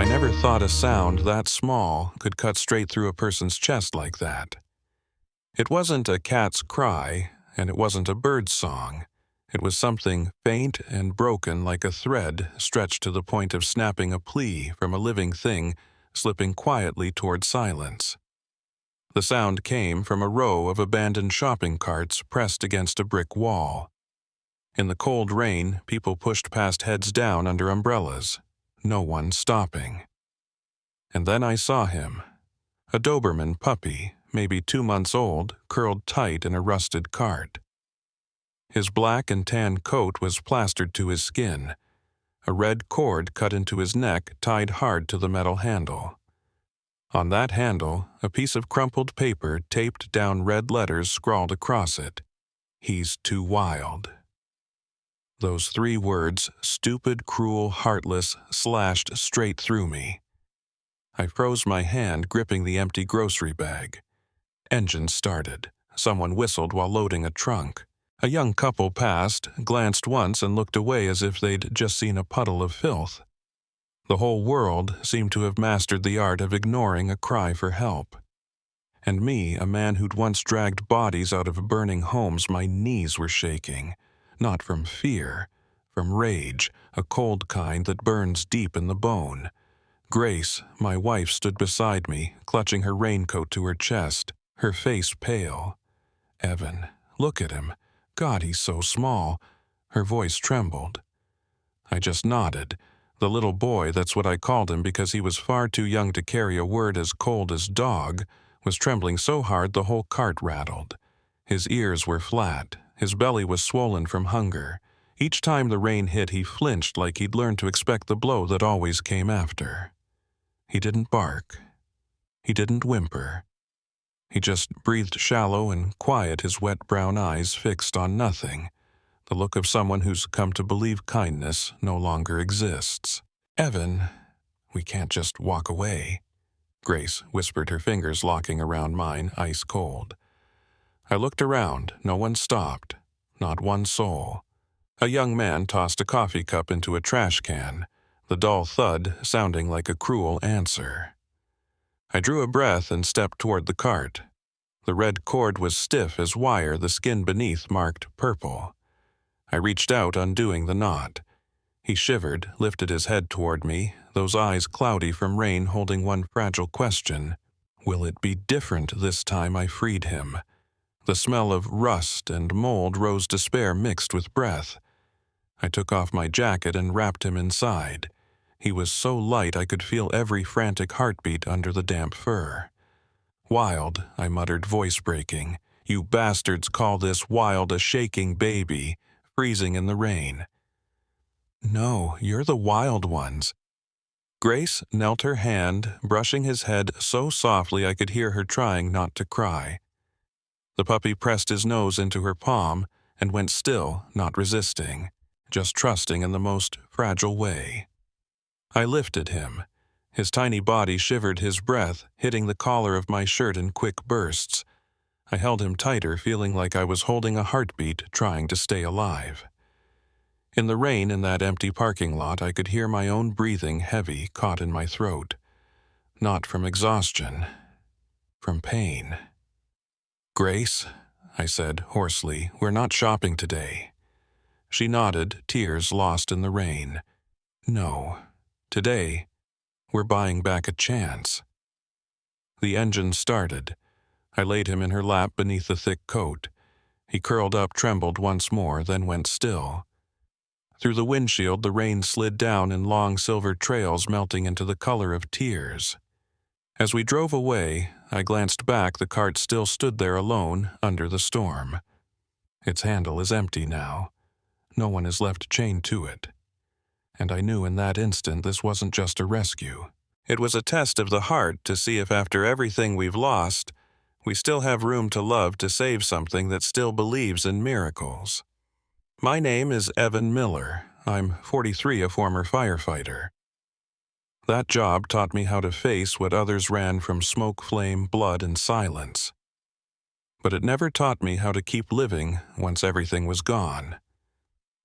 I never thought a sound that small could cut straight through a person's chest like that. It wasn't a cat's cry, and it wasn't a bird's song. It was something faint and broken like a thread stretched to the point of snapping a plea from a living thing slipping quietly toward silence. The sound came from a row of abandoned shopping carts pressed against a brick wall. In the cold rain, people pushed past heads down under umbrellas, no one stopping. And then I saw him, a Doberman puppy, maybe 2 months old, curled tight in a rusted cart. His black and tan coat was plastered to his skin, a red cord cut into his neck tied hard to the metal handle. On that handle, a piece of crumpled paper taped down red letters scrawled across it. "He's too wild." Those 3 words, stupid, cruel, heartless, slashed straight through me. I froze my hand gripping the empty grocery bag. Engine started. Someone whistled while loading a trunk. A young couple passed, glanced once and looked away as if they'd just seen a puddle of filth. The whole world seemed to have mastered the art of ignoring a cry for help. And me, a man who'd once dragged bodies out of burning homes, my knees were shaking. Not from fear, from rage, a cold kind that burns deep in the bone. Grace, my wife, stood beside me, clutching her raincoat to her chest, her face pale. "Evan, look at him. God, he's so small." Her voice trembled. I just nodded. The little boy, that's what I called him because he was far too young to carry a word as cold as dog, was trembling so hard the whole cart rattled. His ears were flat. His belly was swollen from hunger. Each time the rain hit, he flinched like he'd learned to expect the blow that always came after. He didn't bark. He didn't whimper. He just breathed shallow and quiet, his wet brown eyes fixed on nothing, the look of someone who's come to believe kindness no longer exists. "Evan, we can't just walk away," Grace whispered, her fingers locking around mine, ice cold. I looked around. No one stopped. Not one soul. A young man tossed a coffee cup into a trash can, the dull thud sounding like a cruel answer. I drew a breath and stepped toward the cart. The red cord was stiff as wire, the skin beneath marked purple. I reached out, undoing the knot. He shivered, lifted his head toward me, those eyes cloudy from rain holding one fragile question. Will it be different this time I freed him? The smell of rust and mold rose despair mixed with breath. I took off my jacket and wrapped him inside. He was so light I could feel every frantic heartbeat under the damp fur. "Wild," I muttered, voice breaking. "You bastards call this wild, a shaking baby, freezing in the rain." "No, you're the wild ones." Grace knelt her hand, brushing his head so softly I could hear her trying not to cry. The puppy pressed his nose into her palm and went still, not resisting, just trusting in the most fragile way. I lifted him. His tiny body shivered, his breath hitting the collar of my shirt in quick bursts. I held him tighter, feeling like I was holding a heartbeat, trying to stay alive. In the rain in that empty parking lot, I could hear my own breathing heavy, caught in my throat. Not from exhaustion, from pain. "Grace," I said hoarsely, "we're not shopping today." She nodded, tears lost in the rain. "No. Today, we're buying back a chance." The engine started. I laid him in her lap beneath the thick coat. He curled up, trembled once more, then went still. Through the windshield, the rain slid down in long silver trails, melting into the color of tears. As we drove away, I glanced back. The cart still stood there alone under the storm. Its handle is empty now. No one is left chained to it. And I knew in that instant this wasn't just a rescue. It was a test of the heart to see if after everything we've lost, we still have room to love to save something that still believes in miracles. My name is Evan Miller. I'm 43, a former firefighter. That job taught me how to face what others ran from smoke, flame, blood, and silence. But it never taught me how to keep living once everything was gone.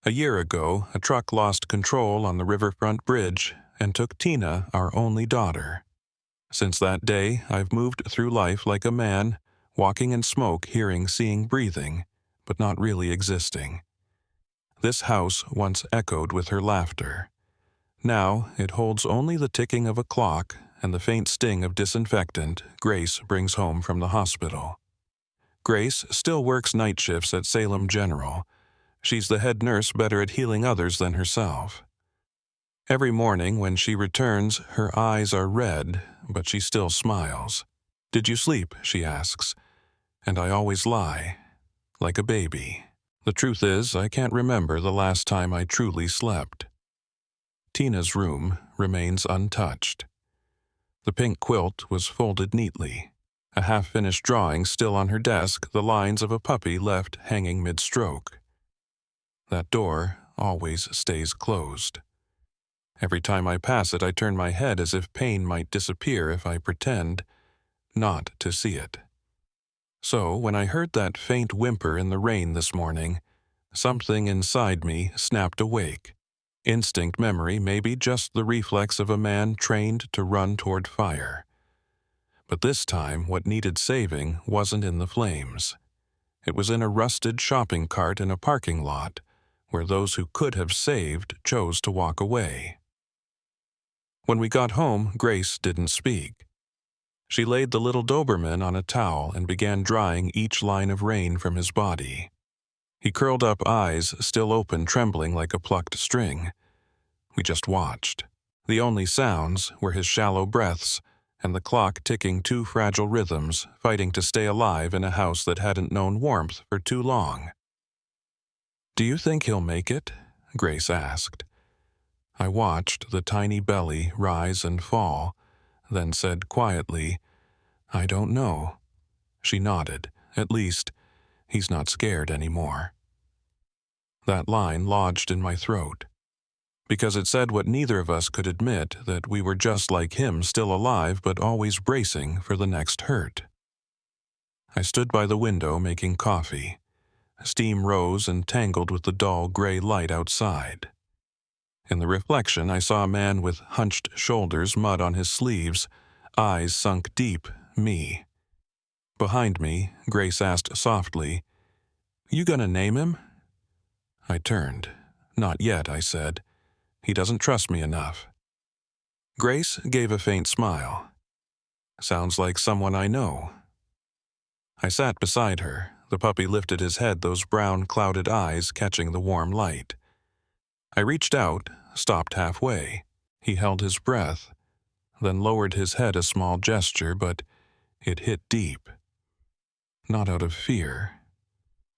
A year ago, a truck lost control on the riverfront bridge and took Tina, our only daughter. Since that day, I've moved through life like a man, walking in smoke, hearing, seeing, breathing, but not really existing. This house once echoed with her laughter. Now it holds only the ticking of a clock and the faint sting of disinfectant Grace brings home from the hospital. Grace still works night shifts at Salem General. She's the head nurse, better at healing others than herself. Every morning when she returns, her eyes are red, but she still smiles. "Did you sleep?" she asks. And I always lie, like a baby. The truth is, I can't remember the last time I truly slept. Tina's room remains untouched. The pink quilt was folded neatly. A half-finished drawing still on her desk, the lines of a puppy left hanging mid-stroke. That door always stays closed. Every time I pass it, I turn my head as if pain might disappear if I pretend not to see it. So, when I heard that faint whimper in the rain this morning, something inside me snapped awake. Instinct memory may be just the reflex of a man trained to run toward fire. But this time, what needed saving wasn't in the flames. It was in a rusted shopping cart in a parking lot, where those who could have saved chose to walk away. When we got home, Grace didn't speak. She laid the little Doberman on a towel and began drying each line of rain from his body. He curled up, eyes still open, trembling like a plucked string. We just watched. The only sounds were his shallow breaths and the clock ticking two fragile rhythms, fighting to stay alive in a house that hadn't known warmth for too long. "Do you think he'll make it?" Grace asked. I watched the tiny belly rise and fall, then said quietly, "I don't know." She nodded. At least, he's not scared anymore. That line lodged in my throat, because it said what neither of us could admit, that we were just like him, still alive but always bracing for the next hurt. I stood by the window making coffee. Steam rose and tangled with the dull gray light outside. In the reflection, I saw a man with hunched shoulders, mud on his sleeves, eyes sunk deep, me. Behind me, Grace asked softly, "You gonna name him?" I turned. "Not yet," I said. "He doesn't trust me enough." Grace gave a faint smile. "Sounds like someone I know." I sat beside her. The puppy lifted his head, those brown, clouded eyes catching the warm light. I reached out, stopped halfway. He held his breath, then lowered his head, a small gesture, but it hit deep. Not out of fear,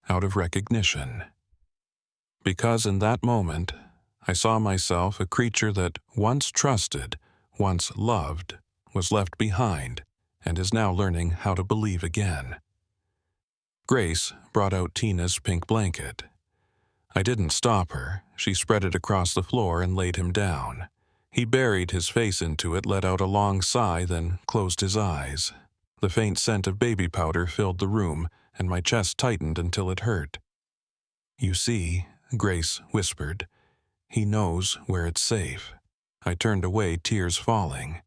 out of recognition. Because in that moment, I saw myself, a creature that once trusted, once loved, was left behind, and is now learning how to believe again. Grace brought out Tina's pink blanket. I didn't stop her. She spread it across the floor and laid him down. He buried his face into it, let out a long sigh, then closed his eyes. The faint scent of baby powder filled the room, and my chest tightened until it hurt. "You see," Grace whispered, "he knows where it's safe." I turned away, tears falling.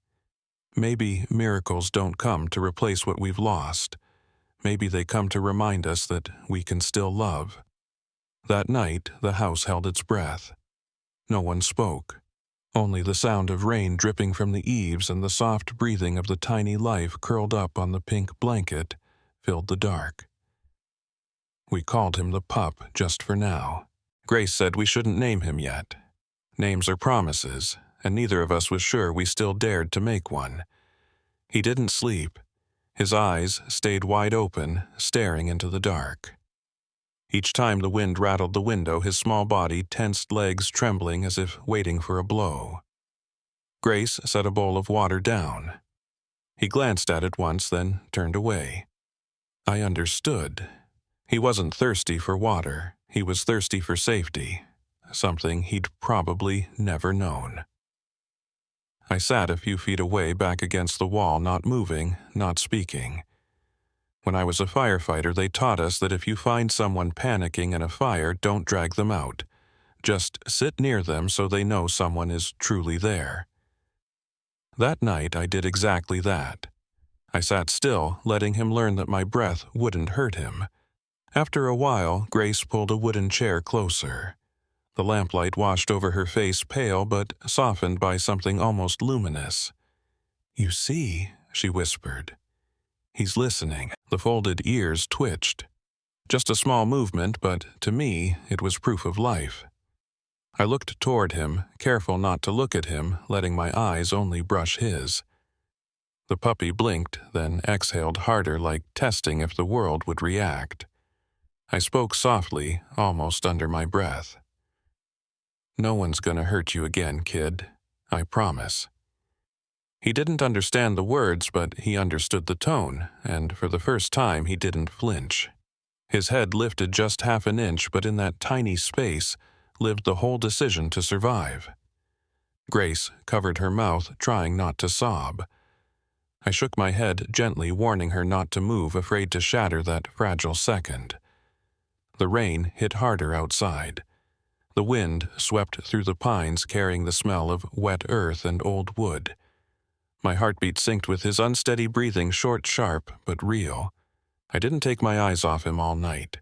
Maybe miracles don't come to replace what we've lost. Maybe they come to remind us that we can still love. That night, the house held its breath. No one spoke. Only the sound of rain dripping from the eaves and the soft breathing of the tiny life curled up on the pink blanket filled the dark. We called him the pup just for now. Grace said we shouldn't name him yet. Names are promises, and neither of us was sure we still dared to make one. He didn't sleep. His eyes stayed wide open, staring into the dark. Each time the wind rattled the window, his small body, tensed legs trembling as if waiting for a blow. Grace set a bowl of water down. He glanced at it once, then turned away. I understood. He wasn't thirsty for water. He was thirsty for safety, something he'd probably never known. I sat a few feet away, back against the wall, not moving, not speaking. When I was a firefighter, they taught us that if you find someone panicking in a fire, don't drag them out. Just sit near them so they know someone is truly there. That night I did exactly that. I sat still, letting him learn that my breath wouldn't hurt him. After a while, Grace pulled a wooden chair closer. The lamplight washed over her face, pale but softened by something almost luminous. "You see," she whispered. "He's listening." The folded ears twitched. Just a small movement, but to me, it was proof of life. I looked toward him, careful not to look at him, letting my eyes only brush his. The puppy blinked, then exhaled harder, like testing if the world would react. I spoke softly, almost under my breath. "No one's gonna hurt you again, kid. I promise." He didn't understand the words, but he understood the tone, and for the first time he didn't flinch. His head lifted just half an inch, but in that tiny space lived the whole decision to survive. Grace covered her mouth, trying not to sob. I shook my head gently, warning her not to move, afraid to shatter that fragile second. The rain hit harder outside. The wind swept through the pines, carrying the smell of wet earth and old wood. My heartbeat synced with his unsteady breathing, short, sharp, but real. I didn't take my eyes off him all night.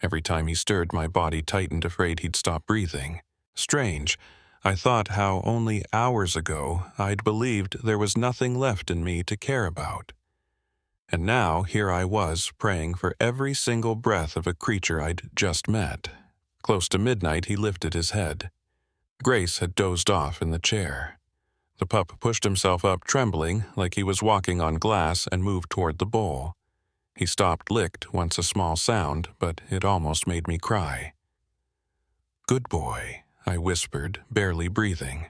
Every time he stirred, my body tightened, afraid he'd stop breathing. Strange. I thought how only hours ago I'd believed there was nothing left in me to care about. And now here I was, praying for every single breath of a creature I'd just met. Close to midnight, he lifted his head. Grace had dozed off in the chair. The pup pushed himself up, trembling like he was walking on glass, and moved toward the bowl. He stopped, licked once a small sound, but it almost made me cry. "Good boy," I whispered, barely breathing.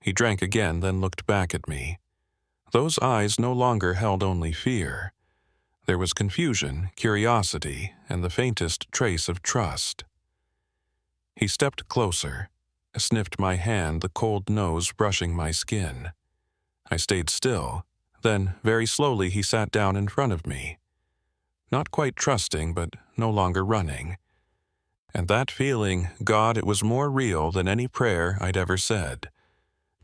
He drank again, then looked back at me. Those eyes no longer held only fear. There was confusion, curiosity, and the faintest trace of trust. He stepped closer, sniffed my hand, the cold nose brushing my skin. I stayed still. Then, very slowly, he sat down in front of me. Not quite trusting, but no longer running. And that feeling, God, it was more real than any prayer I'd ever said.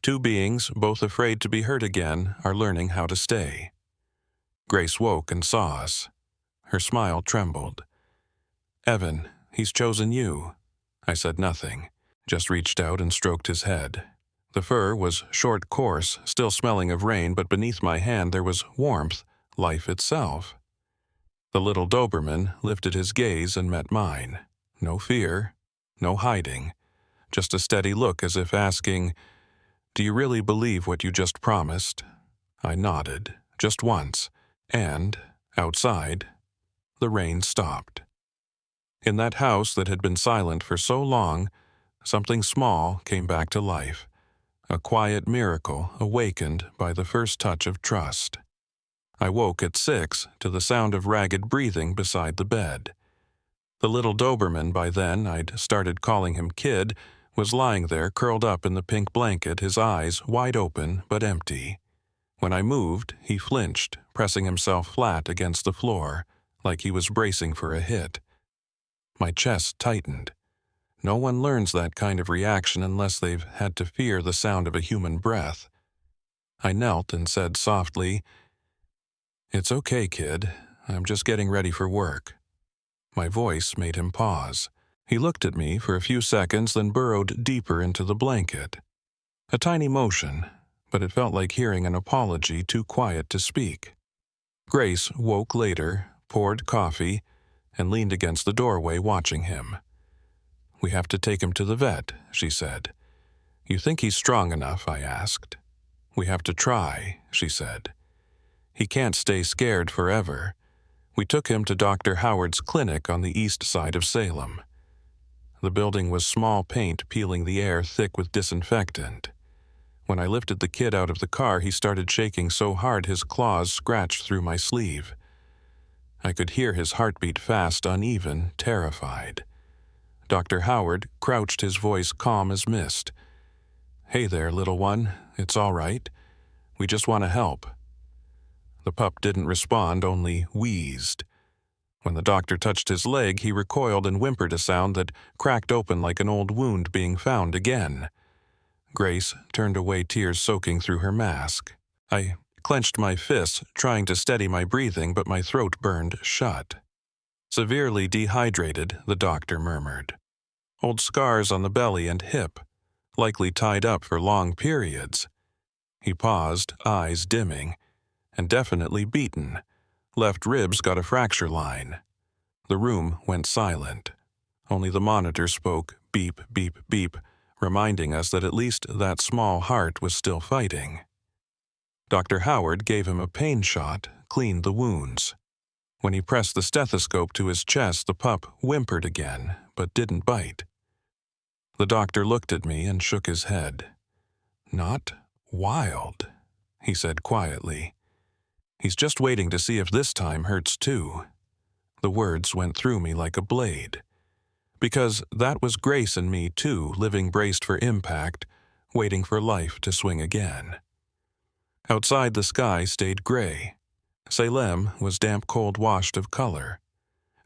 Two beings, both afraid to be hurt again, are learning how to stay. Grace woke and saw us. Her smile trembled. "Evan, he's chosen you." I said nothing, just reached out and stroked his head. The fur was short, coarse, still smelling of rain, but beneath my hand there was warmth, life itself. The little Doberman lifted his gaze and met mine. No fear, no hiding, just a steady look as if asking, "Do you really believe what you just promised?" I nodded, just once, and, outside, the rain stopped. In that house that had been silent for so long, something small came back to life. A quiet miracle awakened by the first touch of trust. I woke at 6 to the sound of ragged breathing beside the bed. The little Doberman, by then I'd started calling him Kid, was lying there curled up in the pink blanket, his eyes wide open but empty. When I moved, he flinched, pressing himself flat against the floor, like he was bracing for a hit. My chest tightened. No one learns that kind of reaction unless they've had to fear the sound of a human breath. I knelt and said softly, "It's okay, kid. I'm just getting ready for work." My voice made him pause. He looked at me for a few seconds, then burrowed deeper into the blanket. A tiny motion, but it felt like hearing an apology too quiet to speak. Grace woke later, poured coffee, and leaned against the doorway watching him. "We have to take him to the vet," she said. "You think he's strong enough?" I asked. "We have to try," she said. "He can't stay scared forever." We took him to Dr. Howard's clinic on the east side of Salem. The building was small paint peeling the air thick with disinfectant. When I lifted the kid out of the car, he started shaking so hard his claws scratched through my sleeve. I could hear his heartbeat fast, uneven, terrified. Dr. Howard crouched, his voice calm as mist. "Hey there, little one. It's all right. We just want to help." The pup didn't respond, only wheezed. When the doctor touched his leg, he recoiled and whimpered a sound that cracked open like an old wound being found again. Grace turned away, tears soaking through her mask. I clenched my fists, trying to steady my breathing, but my throat burned shut. Severely dehydrated, the doctor murmured. Old scars on the belly and hip, likely tied up for long periods. He paused, eyes dimming, and definitely beaten. Left ribs got a fracture line. The room went silent. Only the monitor spoke beep, beep, beep, reminding us that at least that small heart was still fighting. Dr. Howard gave him a pain shot, cleaned the wounds. When he pressed the stethoscope to his chest, the pup whimpered again, but didn't bite. The doctor looked at me and shook his head. "Not wild," he said quietly. "He's just waiting to see if this time hurts too." The words went through me like a blade. Because that was Grace and me too, living braced for impact, waiting for life to swing again. Outside, the sky stayed gray. Salem was damp, cold, washed of color.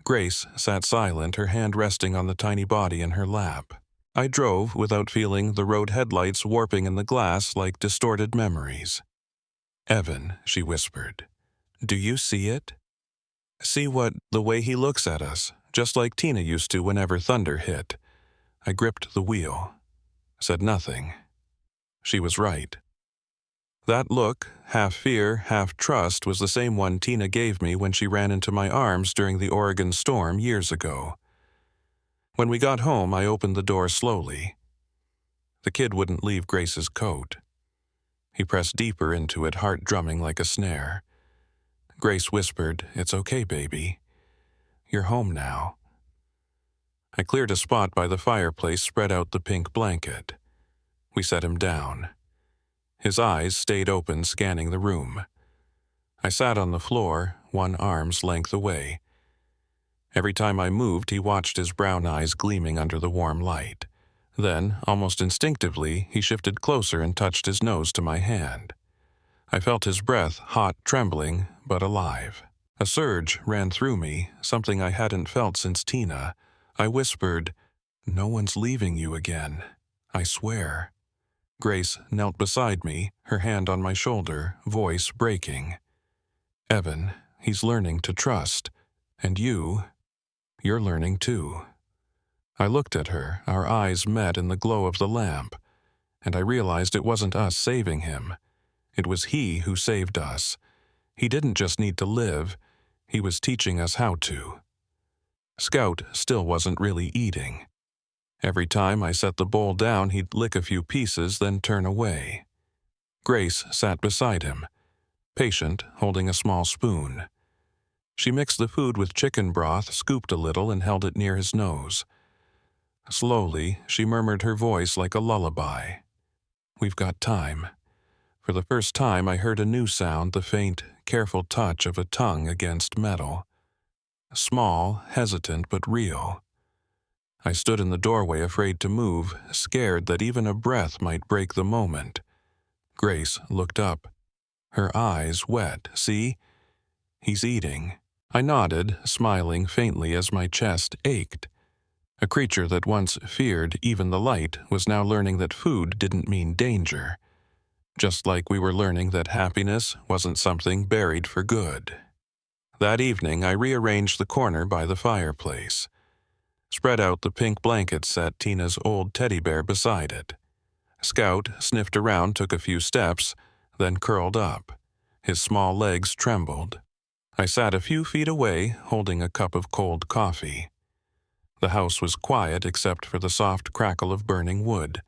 Grace sat silent, her hand resting on the tiny body in her lap. I drove without feeling the road headlights warping in the glass like distorted memories. "Evan," she whispered, "do you see it? See the way he looks at us, just like Tina used to whenever thunder hit." I gripped the wheel, said nothing. She was right. That look, half fear, half trust, was the same one Tina gave me when she ran into my arms during the Oregon storm years ago. When we got home, I opened the door slowly. The kid wouldn't leave Grace's coat. He pressed deeper into it, heart drumming like a snare. Grace whispered, "It's okay, baby. You're home now." I cleared a spot by the fireplace, spread out the pink blanket. We set him down. His eyes stayed open, scanning the room. I sat on the floor, one arm's length away. Every time I moved, he watched, his brown eyes gleaming under the warm light. Then, almost instinctively, he shifted closer and touched his nose to my hand. I felt his breath, hot, trembling, but alive. A surge ran through me, something I hadn't felt since Tina. I whispered, "No one's leaving you again. I swear." Grace knelt beside me, her hand on my shoulder, voice breaking. "Evan, he's learning to trust. And you're learning too." I looked at her, our eyes met in the glow of the lamp, and I realized it wasn't us saving him. It was he who saved us. He didn't just need to live, he was teaching us how to. Scout still wasn't really eating. Every time I set the bowl down, he'd lick a few pieces, then turn away. Grace sat beside him, patient, holding a small spoon. She mixed the food with chicken broth, scooped a little, and held it near his nose. Slowly, she murmured, her voice like a lullaby. "We've got time." For the first time, I heard a new sound, the faint, careful touch of a tongue against metal. Small, hesitant, but real. I stood in the doorway, afraid to move, scared that even a breath might break the moment. Grace looked up, her eyes wet. "See? He's eating." I nodded, smiling faintly as my chest ached. A creature that once feared even the light was now learning that food didn't mean danger. Just like we were learning that happiness wasn't something buried for good. That evening, I rearranged the corner by the fireplace. Spread out the pink blanket, set Tina's old teddy bear beside it. Scout sniffed around, took a few steps, then curled up. His small legs trembled. I sat a few feet away, holding a cup of cold coffee. The house was quiet except for the soft crackle of burning wood.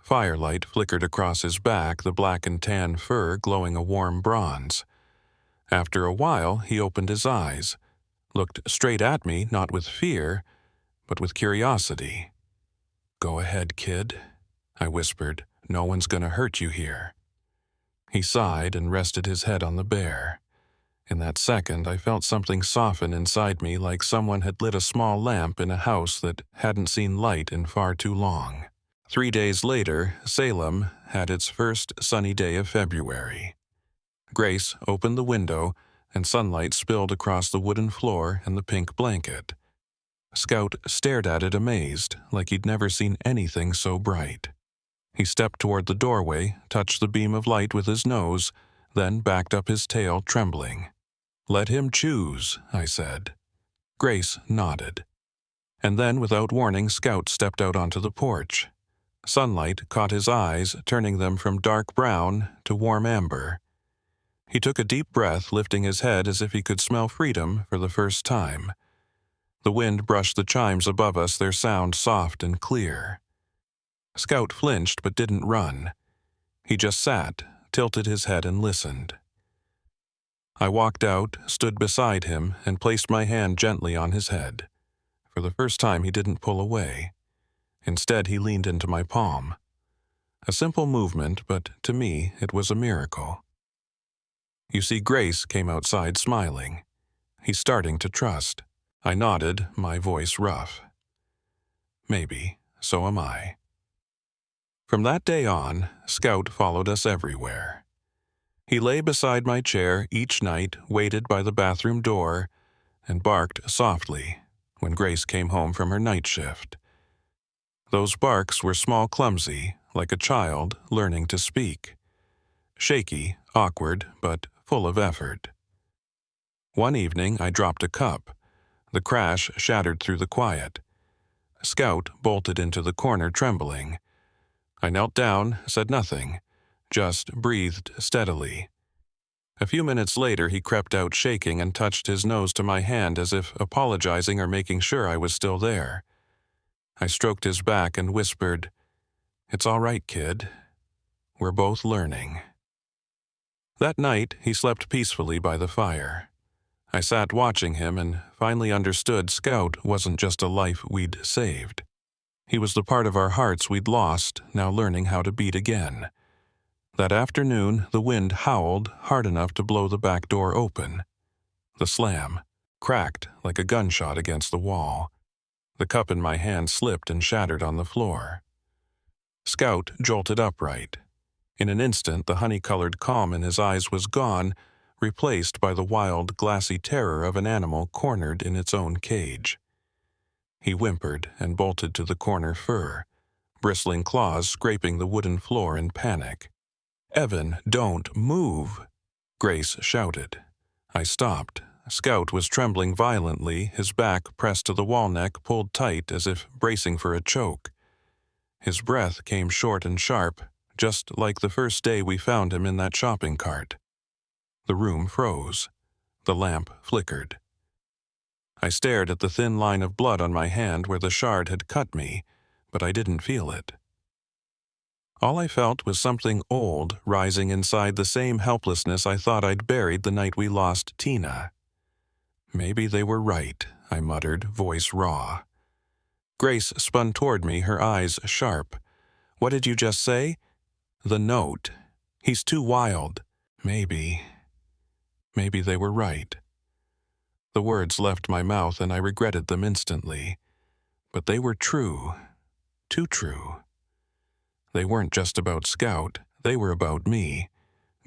Firelight flickered across his back, the black and tan fur glowing a warm bronze. After a while, he opened his eyes, looked straight at me, not with fear, but with curiosity. "Go ahead, kid," I whispered. "No one's gonna hurt you here." He sighed and rested his head on the bear. In that second, I felt something soften inside me, like someone had lit a small lamp in a house that hadn't seen light in far too long. 3 days later, Salem had its first sunny day of February. Grace opened the window, and sunlight spilled across the wooden floor and the pink blanket. Scout stared at it amazed, like he'd never seen anything so bright. He stepped toward the doorway, touched the beam of light with his nose, then backed up his tail, trembling. "Let him choose," I said. Grace nodded. And then, without warning, Scout stepped out onto the porch. Sunlight caught his eyes, turning them from dark brown to warm amber. He took a deep breath, lifting his head as if he could smell freedom for the first time. The wind brushed the chimes above us, their sound soft and clear. Scout flinched but didn't run. He just sat, tilted his head and listened. I walked out, stood beside him, and placed my hand gently on his head. For the first time he didn't pull away. Instead, he leaned into my palm. A simple movement, but to me it was a miracle. You see, Grace came outside smiling. He's starting to trust. I nodded, my voice rough. Maybe, so am I. From that day on, Scout followed us everywhere. He lay beside my chair each night, waited by the bathroom door, and barked softly when Grace came home from her night shift. Those barks were small, clumsy, like a child learning to speak. Shaky, awkward, but full of effort. One evening, I dropped a cup. The crash shattered through the quiet. Scout bolted into the corner, trembling. I knelt down, said nothing, just breathed steadily. A few minutes later, he crept out shaking and touched his nose to my hand as if apologizing or making sure I was still there. I stroked his back and whispered, "It's all right, kid. We're both learning." That night, he slept peacefully by the fire. I sat watching him and finally understood Scout wasn't just a life we'd saved. He was the part of our hearts we'd lost, now learning how to beat again. That afternoon, the wind howled hard enough to blow the back door open. The slam cracked like a gunshot against the wall. The cup in my hand slipped and shattered on the floor. Scout jolted upright. In an instant, the honey-colored calm in his eyes was gone, replaced by the wild, glassy terror of an animal cornered in its own cage. He whimpered and bolted to the corner fur, bristling claws scraping the wooden floor in panic. "Evan, don't move!" Grace shouted. I stopped. Scout was trembling violently, his back pressed to the wall neck, pulled tight as if bracing for a choke. His breath came short and sharp, just like the first day we found him in that shopping cart. The room froze. The lamp flickered. I stared at the thin line of blood on my hand where the shard had cut me, but I didn't feel it. All I felt was something old rising inside, the same helplessness I thought I'd buried the night we lost Tina. "Maybe they were right," I muttered, voice raw. Grace spun toward me, her eyes sharp. "What did you just say?" "The note. He's too wild. Maybe they were right." The words left my mouth and I regretted them instantly. But they were true. Too true. They weren't just about Scout, they were about me.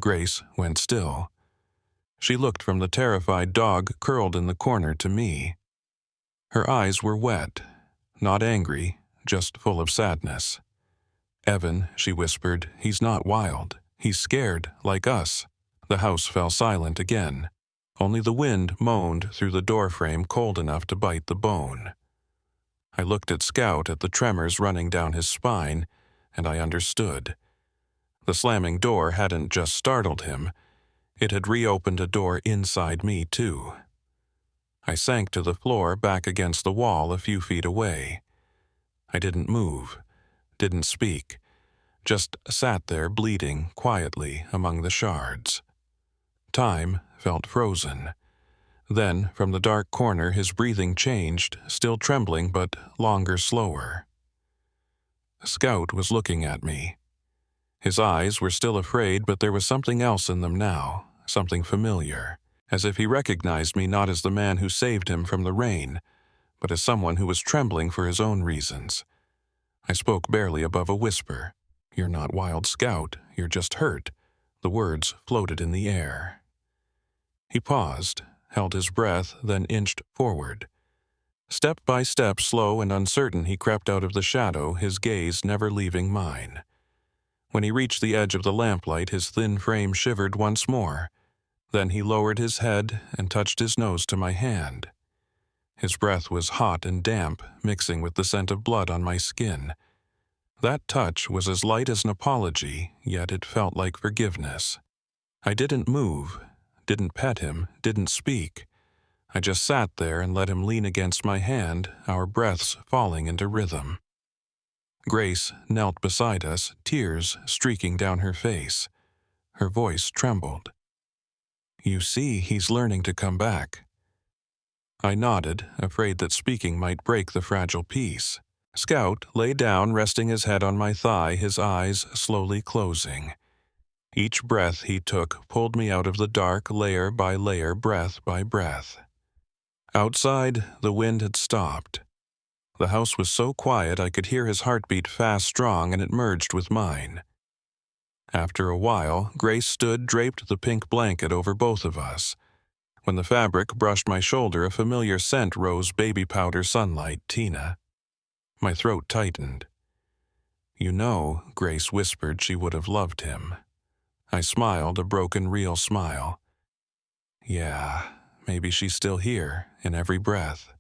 Grace went still. She looked from the terrified dog curled in the corner to me. Her eyes were wet, not angry, just full of sadness. "Evan," she whispered, "he's not wild. He's scared, like us." The house fell silent again. Only the wind moaned through the doorframe, cold enough to bite the bone. I looked at Scout, at the tremors running down his spine, and I understood. The slamming door hadn't just startled him. It had reopened a door inside me, too. I sank to the floor, back against the wall a few feet away. I didn't move, didn't speak, just sat there bleeding quietly among the shards. Time felt frozen. Then, from the dark corner, his breathing changed, still trembling but longer, slower. Scout was looking at me. His eyes were still afraid, but there was something else in them now, something familiar, as if he recognized me not as the man who saved him from the rain, but as someone who was trembling for his own reasons. I spoke barely above a whisper. "You're not wild, Scout. You're just hurt." The words floated in the air. He paused, held his breath, then inched forward. Step by step, slow and uncertain, he crept out of the shadow, his gaze never leaving mine. When he reached the edge of the lamplight, his thin frame shivered once more. Then he lowered his head and touched his nose to my hand. His breath was hot and damp, mixing with the scent of blood on my skin. That touch was as light as an apology, yet it felt like forgiveness. I didn't move, didn't pet him, didn't speak. I just sat there and let him lean against my hand, our breaths falling into rhythm. Grace knelt beside us, tears streaking down her face. Her voice trembled. "You see, he's learning to come back." I nodded, afraid that speaking might break the fragile peace. Scout lay down, resting his head on my thigh, his eyes slowly closing. Each breath he took pulled me out of the dark, layer by layer, breath by breath. Outside, the wind had stopped. The house was so quiet I could hear his heartbeat fast, strong, and it merged with mine. After a while, Grace stood, draped the pink blanket over both of us. When the fabric brushed my shoulder, a familiar scent rose, baby powder, sunlight, Tina. My throat tightened. "You know," Grace whispered, "she would have loved him." I smiled, a broken, real smile. Yeah, maybe she's still here, in every breath.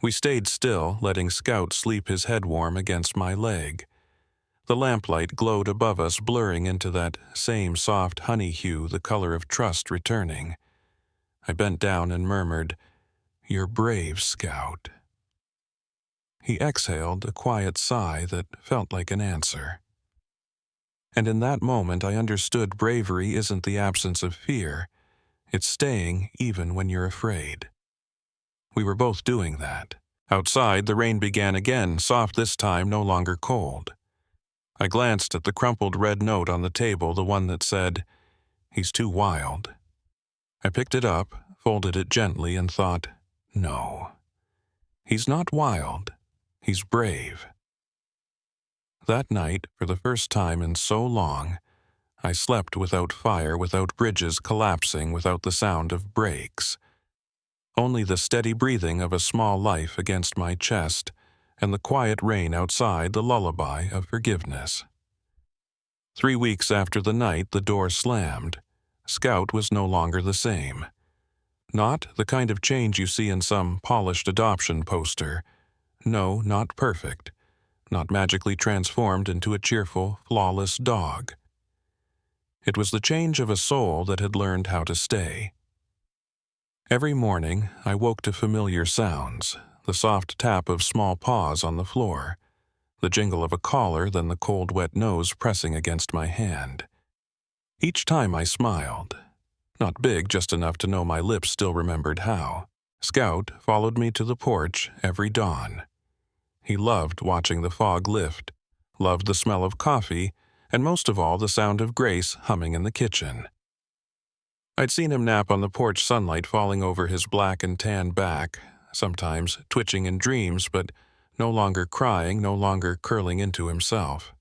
We stayed still, letting Scout sleep, his head warm against my leg. The lamplight glowed above us, blurring into that same soft honey hue, the color of trust returning. I bent down and murmured, "You're brave, Scout." He exhaled a quiet sigh that felt like an answer. And in that moment I understood bravery isn't the absence of fear. It's staying even when you're afraid. We were both doing that. Outside, the rain began again, soft this time, no longer cold. I glanced at the crumpled red note on the table, the one that said, "He's too wild." I picked it up, folded it gently, and thought, no. He's not wild. He's brave. That night, for the first time in so long, I slept without fire, without bridges collapsing, without the sound of brakes. Only the steady breathing of a small life against my chest, and the quiet rain outside, the lullaby of forgiveness. 3 weeks after the night the door slammed. Scout was no longer the same. Not the kind of change you see in some polished adoption poster. No, not perfect. Not magically transformed into a cheerful, flawless dog. It was the change of a soul that had learned how to stay. Every morning I woke to familiar sounds, the soft tap of small paws on the floor, the jingle of a collar, then the cold, wet nose pressing against my hand. Each time I smiled. Not big, just enough to know my lips still remembered how. Scout followed me to the porch every dawn. He loved watching the fog lift, loved the smell of coffee, and most of all the sound of Grace humming in the kitchen. I'd seen him nap on the porch, sunlight falling over his black and tan back, sometimes twitching in dreams, but no longer crying, no longer curling into himself.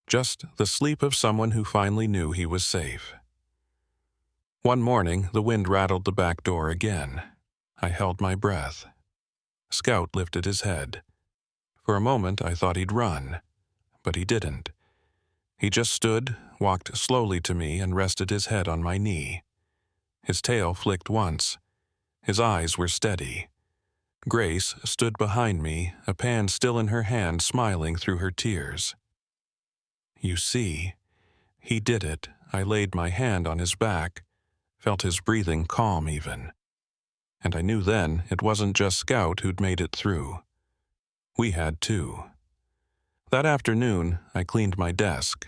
Just the sleep of someone who finally knew he was safe. One morning, the wind rattled the back door again. I held my breath. Scout lifted his head. For a moment, I thought he'd run, but he didn't. He just stood, walked slowly to me, and rested his head on my knee. His tail flicked once. His eyes were steady. Grace stood behind me, a pan still in her hand, smiling through her tears. You see, he did it. I laid my hand on his back, felt his breathing calm even. And I knew then it wasn't just Scout who'd made it through. We had too. That afternoon, I cleaned my desk.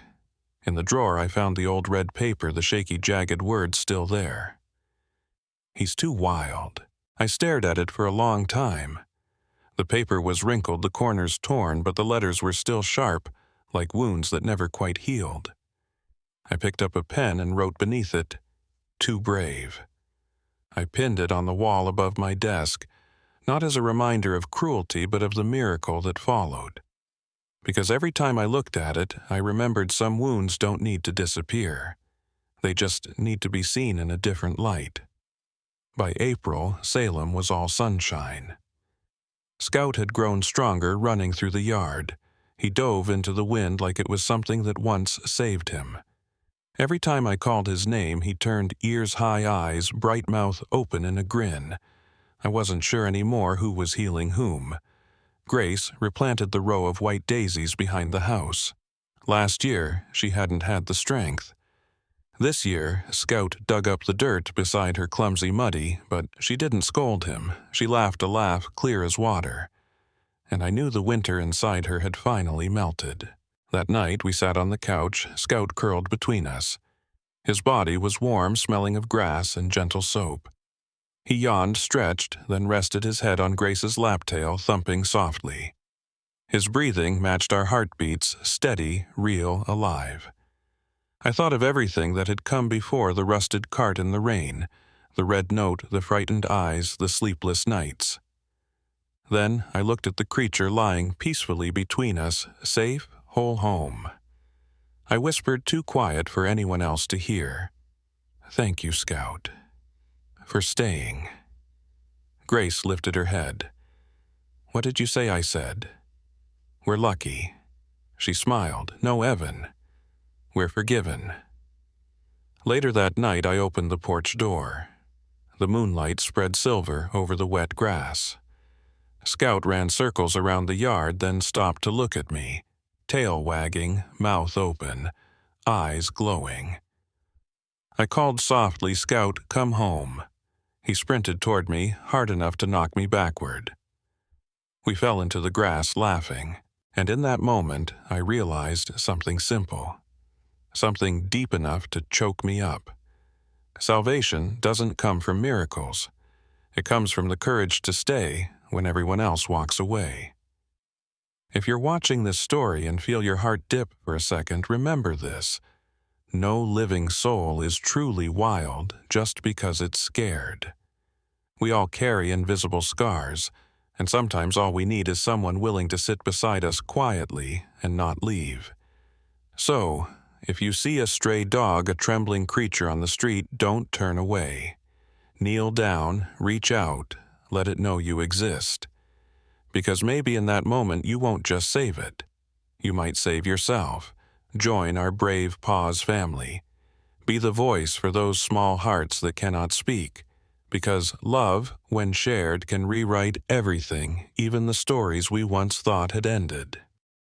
In the drawer, I found the old red paper, the shaky, jagged words still there. He's too wild. I stared at it for a long time. The paper was wrinkled, the corners torn, but the letters were still sharp, like wounds that never quite healed. I picked up a pen and wrote beneath it, "Too brave." I pinned it on the wall above my desk, not as a reminder of cruelty, but of the miracle that followed. Because every time I looked at it, I remembered some wounds don't need to disappear. They just need to be seen in a different light. By April, Salem was all sunshine. Scout had grown stronger running through the yard. He dove into the wind like it was something that once saved him. Every time I called his name, he turned ears-high eyes, bright mouth open in a grin. I wasn't sure anymore who was healing whom. Grace replanted the row of white daisies behind the house. Last year, she hadn't had the strength. This year, Scout dug up the dirt beside her clumsy Muddy, but she didn't scold him. She laughed a laugh clear as water. And I knew the winter inside her had finally melted. That night, we sat on the couch, Scout curled between us. His body was warm, smelling of grass and gentle soap. He yawned, stretched, then rested his head on Grace's laptail, thumping softly. His breathing matched our heartbeats, steady, real, alive. I thought of everything that had come before the rusted cart in the rain, the red note, the frightened eyes, the sleepless nights. Then I looked at the creature lying peacefully between us, safe, whole home. I whispered too quiet for anyone else to hear. "Thank you, Scout, for staying." Grace lifted her head. "What did you say I said?" "We're lucky." She smiled. "No, Evan. We're forgiven." Later that night, I opened the porch door. The moonlight spread silver over the wet grass. Scout ran circles around the yard, then stopped to look at me, tail wagging, mouth open, eyes glowing. I called softly, "Scout, come home." He sprinted toward me, hard enough to knock me backward. We fell into the grass laughing, and in that moment I realized something simple. Something deep enough to choke me up. Salvation doesn't come from miracles. It comes from the courage to stay when everyone else walks away. If you're watching this story and feel your heart dip for a second, remember this. No living soul is truly wild just because it's scared. We all carry invisible scars, and sometimes all we need is someone willing to sit beside us quietly and not leave. So, if you see a stray dog, a trembling creature on the street, don't turn away. Kneel down, reach out, let it know you exist. Because maybe in that moment you won't just save it. You might save yourself. Join our Brave Paws family. Be the voice for those small hearts that cannot speak. Because love, when shared, can rewrite everything, even the stories we once thought had ended.